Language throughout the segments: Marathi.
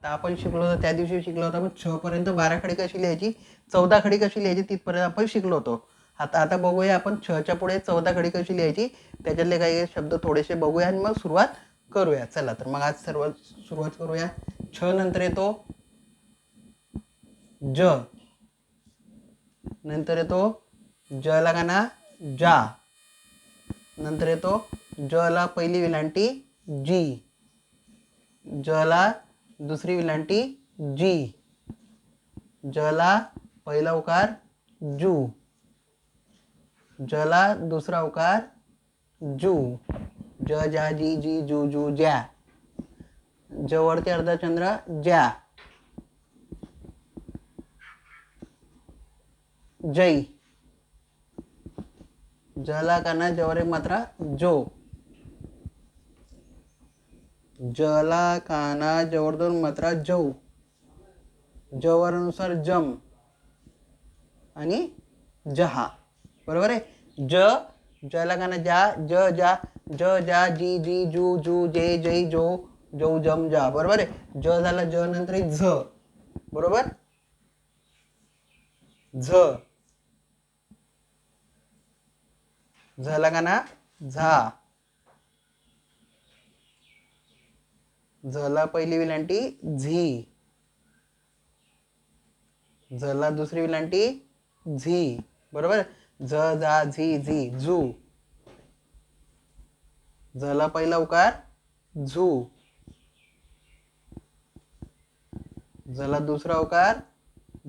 तर आपण शिकलो होतो त्या दिवशी शिकलो होतो आपण 6 पर्यंत 12 खडी कशी लिहायची, 14 खडी कशी लिहायची तिथपर्यंत आपण शिकलो होतो. आता बघूया आपण 6च्या पुढे 14 खडी कशी लिहायची, त्याच्यातले काही शब्द थोडेसे बघूया आणि मग सुरुवात करूया. चला तर मग आज सुरुवात करूया. 6 नंतर येतो ज, नंतर येतो ज ला गाना जा, नंतर येतो ज ला पहिली विलांटी जी, ज ला दुसरी विलांटी जी, ज ला पहिला उकार जू, ज ला दुसरा उकार जू, ज जा जी जी जू जू ज्या, ज वरती अर्धचंद्र ज्या, जय, जला काना जवर एक मात्रा जो, जला काना जवर दोन मात्रा जो, जवरानुसार जम आणि जहा. बरोबर आहे. जला काना जा, ज जा, ज जा जी जी जू जू जे जय जो जो जम जा. बरोबर आहे. ज झाला ज नंतर झ. बरोबर. झ, झला काना झा, झला पहिली विलांटी झी, झला दुसरी विलांटी झी. बरोबर. झ जा झी झी झू, झला पहिला उकार झू, झला दुसरा उकार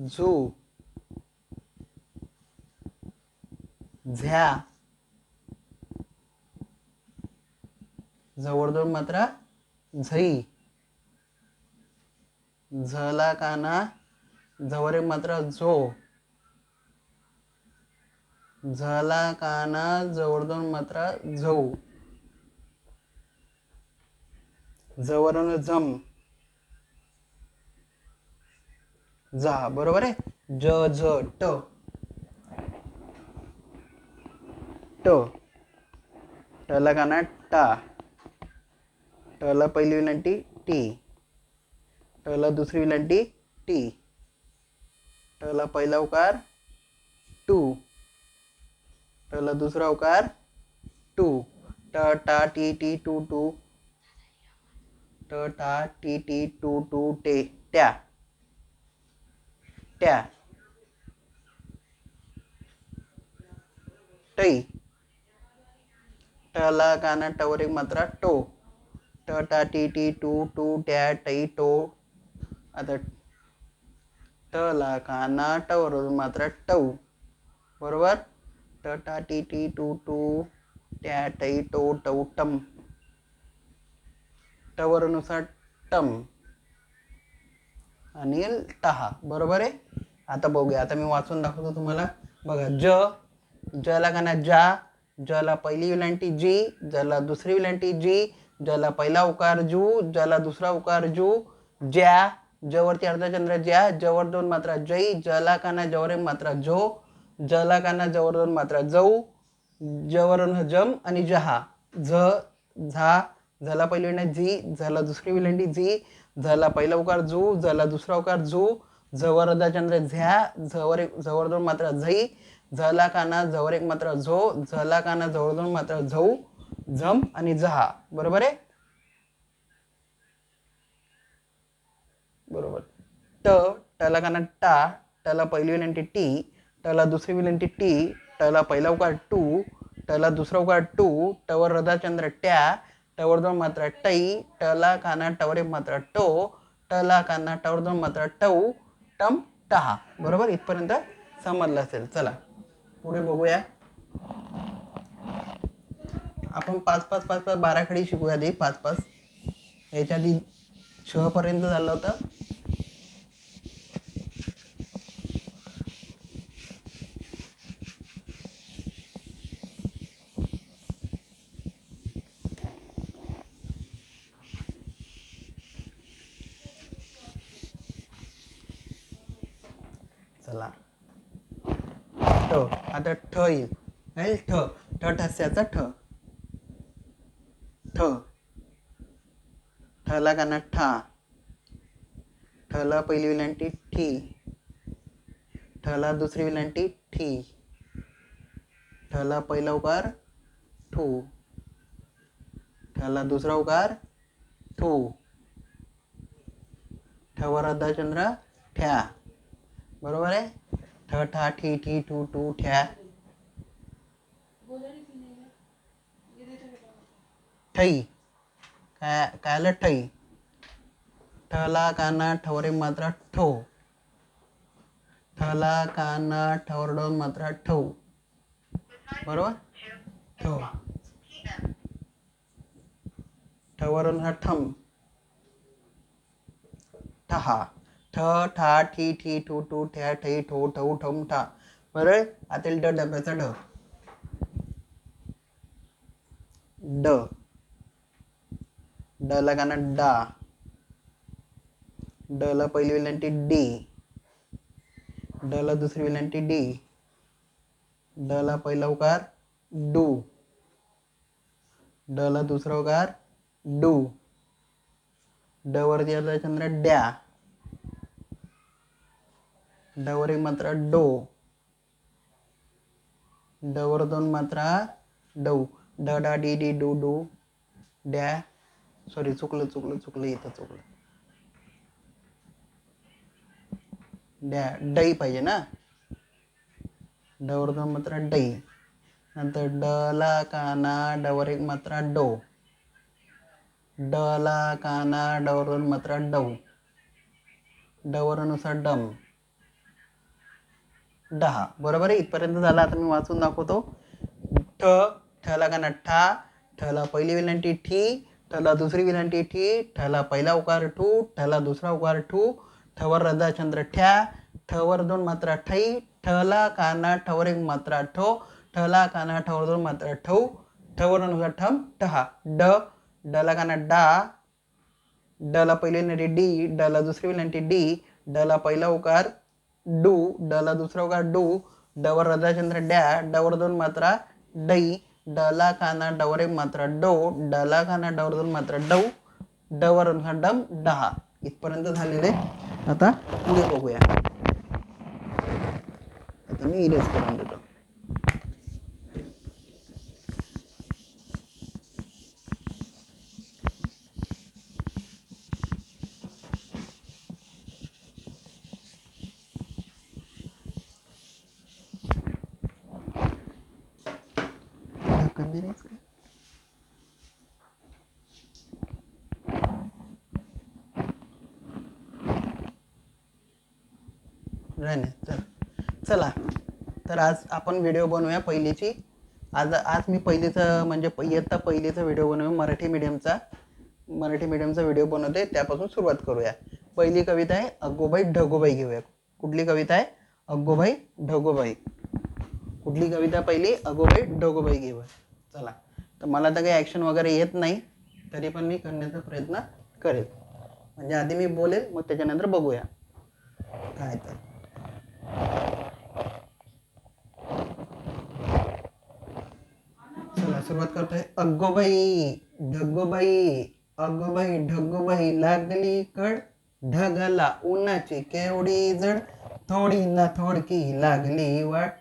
झू, झ्या, जवळ दोन मात्रा झई, झला काना जवळ एक मात्रा झो, झला काना जवळ दोन मात्रा झौ, जवळून जम जा. बरोबर आहे. ज झ ट, ट, टला काना टा, टला पहिली विलांटी टी, टला दुसरी विलांटी टी, टला पहिला उकार टू, टला दुसरा उकार टू, ट टा टी टी टू टू, ट टा टी टी टू टू टे ट्या, ट्या, टई, टला काना टवर एक मात्रा टो, ट टा टी टी टू टू ट्या टई टो. आता टला काना टवर मात्रा टऊ. बरोबर. ट टा टी टी टू टू ट्या टई टो टऊ टम, टवरनुसार टम आणि टहा. बरोबर आहे. आता बघूया. आता मी वाचून दाखवतो तुम्हाला. बघा. जला काना जा, जला पहिली विलांटी जी, जला दुसरी विलांटी जी, जला पहिला उकार जू, जला दुसरा उकार जू, ज्या, जवरती अर्धचंद्र ज्या, जवर दोन मात्रा जई, जला काना जवर एक मात्रा झो, जला काना जवर दोन मात्रा जऊ, जवरून जम आणि जहा. झ झा, झला पहिली विलांटी झी, झला दुसरी विलांटी झी, झला पहिला उकार झू, झला दुसरा उकार झू, झवर अर्धचंद्र झ्या, जवळ दोन मात्रा झई, झला काना जवळ एक मात्रा झो, झला काना जवळ दोन मात्रा झऊ, झम आणि जहा. बरोबर आहे. बरोबर. टला काना टा, टला पहिली विलांटी टी, टला दुसरी विलांटी टी, टला पहिला उकार टू, टला दुसरा उकार टू, टवर अर्धचंद्र ट्या, टवर दोन मात्रा टई, टला काना टवर एक मात्रा टो, टला काना टवर दोन मात्रा टऊ, टम टहा. बरोबर. इथपर्यंत समजलं असेल. चला पुढे बघूया. आपण 5-5-5-5 12 खडी शिकूया. दे 5-5. याच्या आधी 6 पर्यंत झालं होतं. चला. ठ. आता ठ येईल. ठ, ठ ठस्याचा ठ, ठ, ठला काना ठा, ठला पहिली विलांटी ठी, ठला दुसरी विलांटी ठी, ठला पहिला उकार ठू, ठला दुसरा उकार ठू, ठवर अर्धाचंद्र ठ्या. बरोबर आहे. ठ ठा ठी ठी ठू ठू ठ्या. ठई काय आलं ठई. ठला काना ठवरे मात्रा ठो, ठला काना ठवर दोन मात्रा ठो. बरोबर. ठो ठवर ठम, ठहा, ठ ठा ठी ठी ठू ठू ठ्या ठई ठो ठऊ ठम ठा. बरोबर. आता ड डब्याचा ड, ड, ड ला गाणं डा, ड ला पहिली विलांटी डी, ड ला दुसरी विलांटी डी, ड ला पहिला उकार डू, ड ला दुसरा उकार डू, ड वरती आता चंद्र डॅ, ड वर एक मात्रा डो, ड वर दोन मात्रा डौ, ड डा डी डी डू डू डॅ. सॉरी चुकलं इथं चुकलं. डॅ डई पाहिजे ना. ड वर दोन मात्रा डई. नंतर ड ला काना ड वर एक मात्रा डो, ड ला काना ड वर दोन मात्रा डौ, ड वर नुसार डम, डहा. बरोबर आहे. इथपर्यंत झाला. आता मी वाचून दाखवतो. ठ, ठला काना ठा, ठला पहिली विलांटी ठी, ठला दुसरी विलांटी ठी, ठला पहिला उकार ठू, ठला दुसरा उकार ठू, ठवर रदाचंद्र ठ्या, ठवर दोन मात्रा ठई, ठला काना ठवर एक मात्रा ठो, ठला काना ठवर दोन मात्रा ठऊ, ठवर नुसार ठम ठहा. ड, डला काना डा, ड ला पहिली विलांटी डी, ड ला दुसरी विलांटी डी, ड ला पहिला उकार डू, ड ला दुसरा उकार डू, ड वर रदाचंद्र डॅ, ड वर दोन मात्रा डई, ड ला काना ड वर एक मात्रा डो, ड ला काना ड वर दोन मात्रा डौ, ड वर डम डहा. इथपर्यंत झालेले. आता पुढे बघूया. आता मी इरेज करून देतो. चला तर आज आपण व्हिडिओ बनवूया पहिलीची. आज मी पहिलीचं म्हणजे इयत्ता पहिलीचा व्हिडिओ बनवूया. मराठी मीडियमचा व्हिडिओ बनवते. त्यापासून सुरुवात करूया. पहिली कविता आहे अग्गोबाई ढगोबाई घेऊया. कुठली कविता आहे? अग्गोबाई ढगोबाई. कुठली कविता पहिली? अग्गोबाई ढगोबाई घेऊया. चला. तर मला तर काही ॲक्शन वगैरे येत नाही, तरी पण मी करण्याचा प्रयत्न करेल. म्हणजे आधी मी बोलेल, मग त्याच्यानंतर बघूया काय. तर चला सुरुवात करतोय. अग्गोबाई ढगोबाई, अग्गोबाई ढगोबाई लागली कड, ढगाला उन्हाची केवढी जड, थोडी ना थोडकी लागली वाट,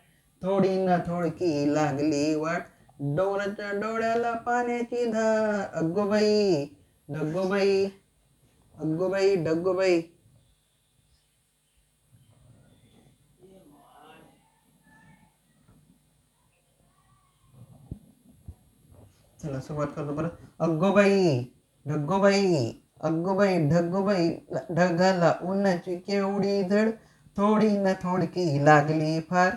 थोडी ना थोडकी लागली वाट, डोंगराच्या डोळ्याला पाण्याची धार, अग्गोबाई ढगोबाई, अग्गोबाई ढगोबाई. चला सुरुवात करतो परत. अग्गोबाई ढगोबाई, अग्गोबाई ढगोबाई, ढगाला उन्हाची केवढी जड, थोडी ना थोडकी लागली फार,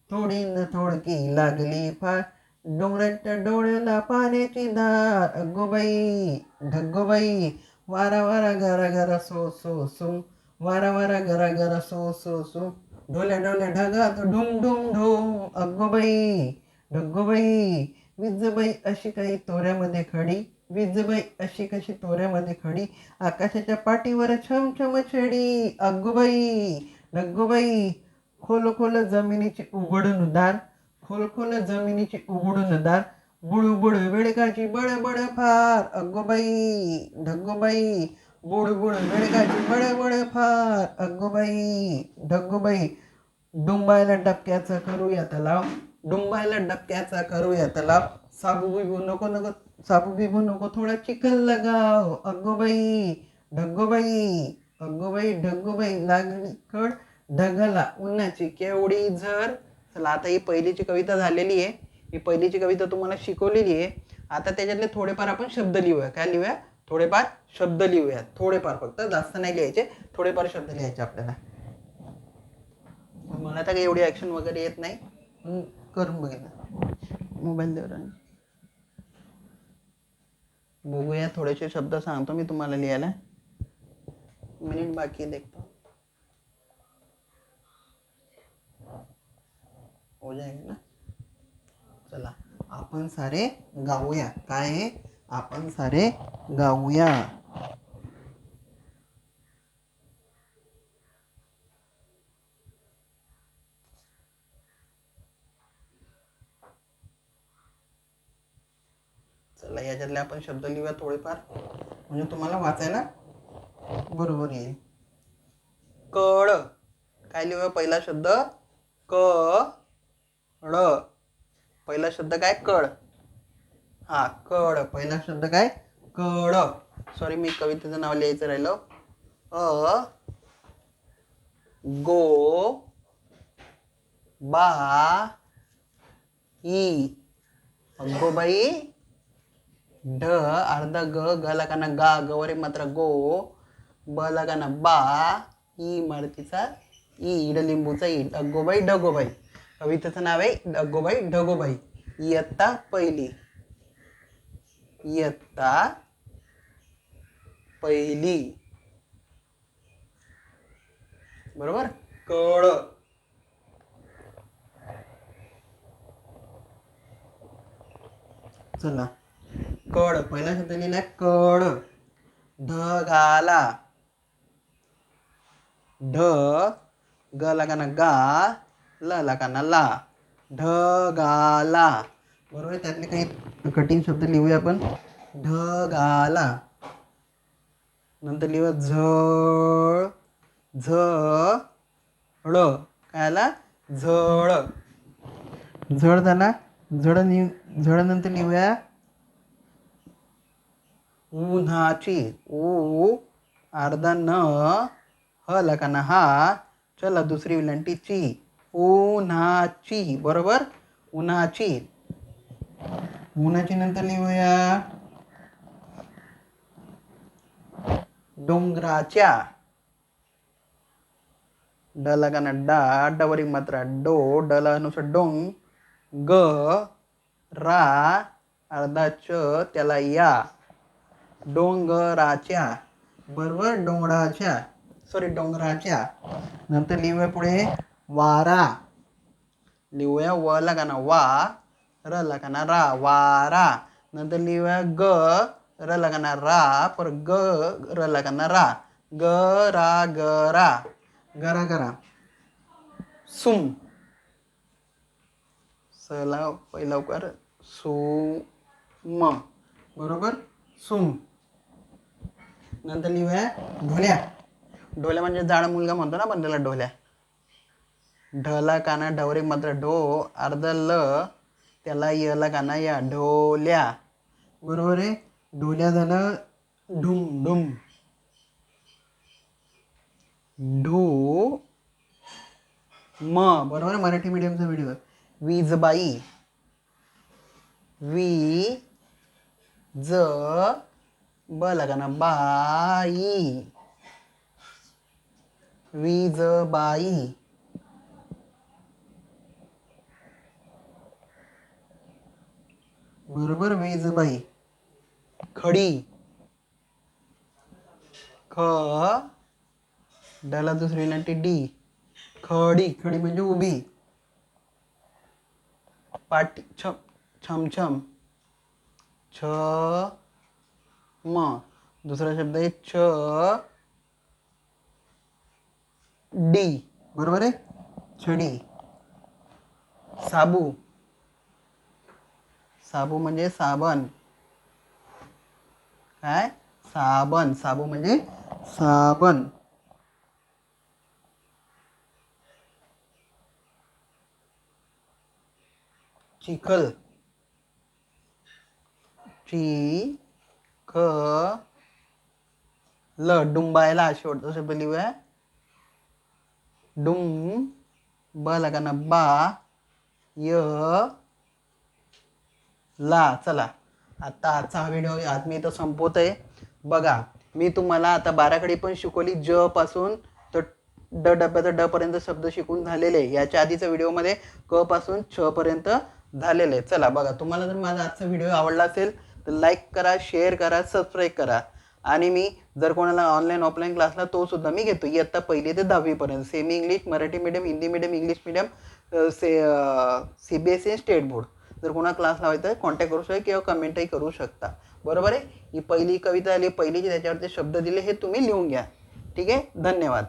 थोडी ना थोडकी लागली फार, डोंगराच्या डोळ्याला पाण्याची धार, अग्गोबाई ढगोबाई. वारा वारा घरा घरा सो सो सो, वारा वारा घरा घरा सो सो सो, ढोल्या ढोल्या ढगात ढुम ढुम ढुम, अग्गोबाई ढगोबाई. विजबाई अशी काही तोऱ्यामध्ये खडी, विजबाई अशी कशी तोऱ्यामध्ये खडी, आकाशाच्या पाठीवर छमछम छडी, अग्गोबाई ढगोबाई. खोल खोल जमिनीची उघडून दार, खोल खोल जमिनीची उघडून दार, बुडबुड बेडकाची बडबड फार, अग्गोबाई ढगोबाई. बुडबुड बेडकाची बडबड फार अगोबाई ढगोबाई. डुंबायला डबक्याचा करूया तलाव. डुंबायला डबक्याचा करूया तलाव. साबू बिबू नको नको. साबू बिबू नको थोडा चिखल लगाव. अगोबाई ढगोबाई अगोबाई ढगोबाई लागली कड ढगाला उन्हाची केवढी झर. चला आता ही पहिलीची कविता झालेली आहे. ही पहिलीची कविता तुम्हाला शिकवलेली आहे. आता त्याच्यातले थोडेफार आपण शब्द लिहूया. काय लिहूया? थोडेफार शब्द लिहूया. थोडेफार, फक्त जास्त नाही लिहायचे, थोडेफार शब्द लिहायचे आपल्याला. मला तर काही एवढी ऍक्शन वगैरे येत नाही, करून बघितलं. मोबाईल देवर बघूया. थोडेसे शब्द सांगतो मी तुम्हाला लिहायला. मिनिट बाकी देखतो हो जाएगा ना. चला आपण सारे गाऊया. काय आहे? आपण सारे गाऊया. चला याच्यातले आपण शब्द लिहूया थोडेफार, म्हणजे तुम्हाला वाचायला बरोबर येईल. कळ. काय लिहूया? पहिला शब्द कळ. पहिला शब्द काय? कळ. हा कळ. पहिला शब्द काय? कळ. सॉरी, मी कवितेचं नाव लिहायचं राहिलो. गो बा ई. अगोबाई. ढ अर्धा ग. ग लगाना गा. गवरे मात्र गो. ब लगाना बा. ई मारतीचा ई. इडलिंबूचा ई. अगोबाई ढगोबाई. कवितेचं नाव आहे अगोबाई ढगोबाई. इयत्ता पहिली. इयत्ता पहिली. बरोबर. कळ. चला कड. पहिला शब्द लिहिलाय कड. ढगाला. ढ ग लगाना गा. ल लगाना ला. ढगाला. बरोबर. त्यातले काही कठीण शब्द लिहूया आपण. ढगाला. नंतर लिहूया झळ. झळ. काय आला? झळ. झळ झाला. झळ नंतर लिहूया उन्हाची. ऊ अर्धा न. ह लगाना हा. चला दुसरी विलांटी ची. उन्हाची. बरोबर. उन्हाची. उन्हाची नंतर लिहूया डोंगराच्या. ड लगाना डा. डवरी मात्रा डो. डला नुसार डोंग. ग रा अर्धा च त्याला या. डोंगराच्या. बरोबर. डोंगराच्या. सॉरी डोंगराच्या. नंतर लिहूया पुढे वारा. लिहूया व लगाना वा. र लगाना रा. वारा. नंतर लिहूया ग र लगाना रा. पर ग र लगाना रा. ग रा गरा. गरा गरा. सुम. सला पहिला उकार सुम. बरोबर. सुम. नंतर लिहूया ढोल्या. ढोल्या म्हणजे जाड मुलगा म्हणतो ना आपण त्याला ढोल्या. ढला काना ढवरे मात्र ढो. अर्ध ल त्याला यला काना या. ढोल्या. बरोबर आहे. ढोल्या झालं ढुम ढुम. ढू म. बरोबर. मराठी मीडियमचा व्हिडिओ. वीजबाई. वी ज ब लगाना बाई. वीजबाई. बरोबर. वीजबाई. खडी. ख डला दुसरी विलांटी डी. खडी. खडी म्हणजे उभी. पाटी. छमछम. छ म. दुसरा शब्द आहे छ डी. बरोबर आहे. छडी. साबू. साबू म्हणजे साबण. काय? साबण. साबू म्हणजे साबण. चिखल, ची ख ल, डुंबायला शेवटचा शब्द लिहूया. डुंग ब लगाना बा, य ला. चला आता आजचा हा व्हिडिओ आज मी इथं संपवत आहे. बघा मी तुम्हाला आता 12 पण शिकवली, ज पासून तर ड डब्याचा ड पर्यंत शब्द शिकून झालेले आहे. याच्या आधीच्या व्हिडिओमध्ये क पासून छ पर्यंत झालेले आहे. चला बघा, तुम्हाला जर माझा आजचा व्हिडिओ आवडला असेल तर लाईक करा, शेअर करा, सबस्क्राईब करा. आणि मी जर कोणाला ऑनलाईन ऑफलाईन क्लासला तो सुद्धा मी घेतो इयत्ता 1 ते 10वी पर्यंत. Semi English, Marathi medium, Hindi medium, English medium, CBSE, state board. जर कोणा क्लास लावायचा आहे कॉन्टॅक्ट करू शकता किंवा कमेंटही करू शकता. बरोबर आहे. ही पहिली कविता आली, पहिली जी त्याच्यावरती शब्द दिले हे तुम्ही लिहून घ्या. ठीक आहे. धन्यवाद.